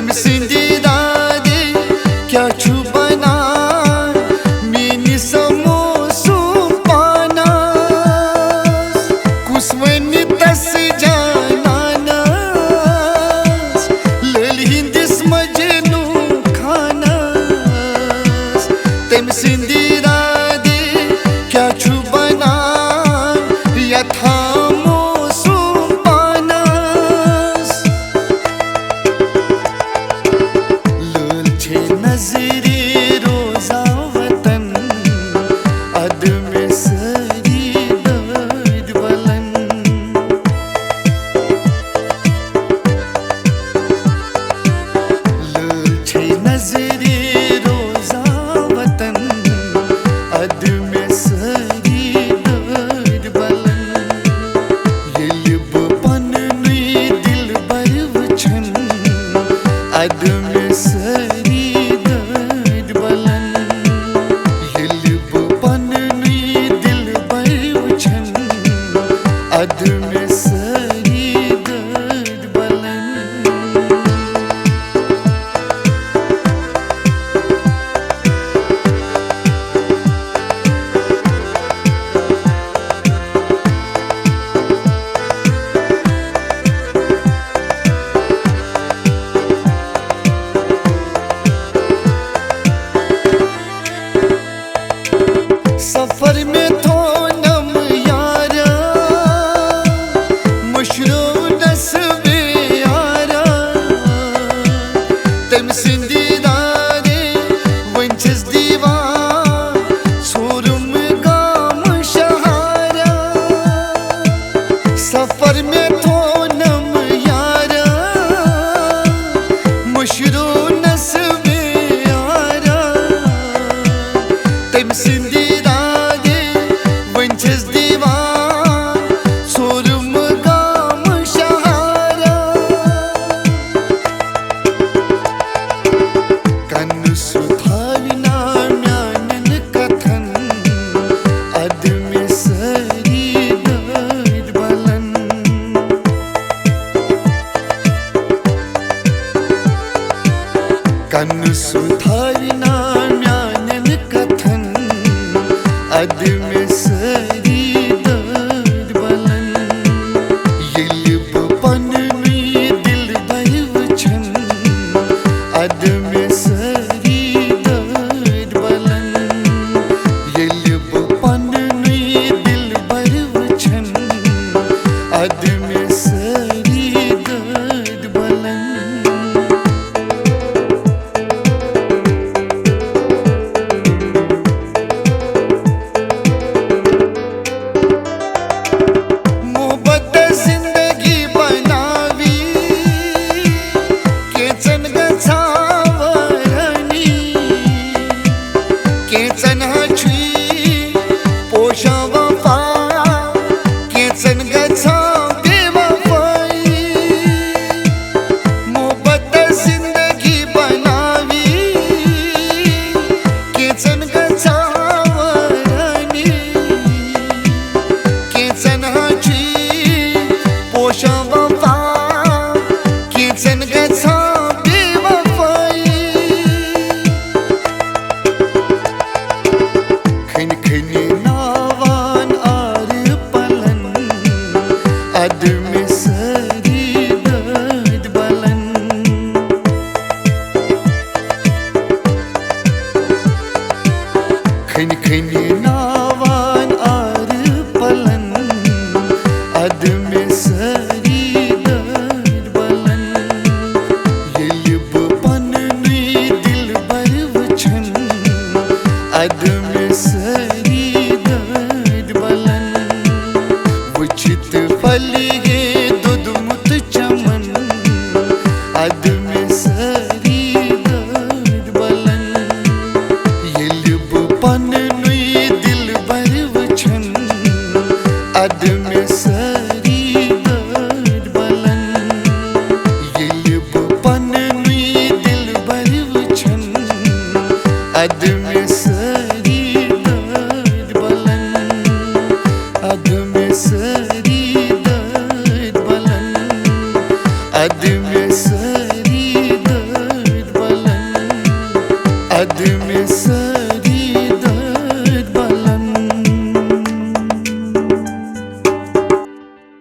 तम सिंदी दादी क्या छु बना मीनी समोसू पाना कुसवनी तस जाना लेल हिंदिस मजनू खाना तम सिंदी दादी क्या छु बना यथा नजरे रोजा वतन अदम सरी दर्द बलन लछे नजरे रोजा वतन अदम सरी दर्द बलन ये पन दिल बर वछन अदम सरी अदम सरी दर्द बलन सफर में तो नम यारा मुशरो नस्बे यारा तम सिंदी दारे वंचस दीवार सोरुम गाम शहारा सफर में तो नम यारा मुशरो नस्बे यारा तम सिंदी कन सुधारना म्यानन कथन अदम सरी दर्द बलन ये पन दिल बर वछन अदम सरी दर्द बलन ये पन दिल बर वछन अदम सरी दर्द बलन अदम सरी दर्द बलन खन खनी नावान आर पलन अदम सरी दर्द बलन ये पन दिल बर वछन अदम सरी दर्द बलन वचित फलिगे दुदमुत चमन अदम सरी दर्द बलन ये पन दिल बर वछन अदम सरी दर्द बलन ये पन दिल बर वछन अदम सरी दर्द बलन अदम सरी दर्द बलन अदम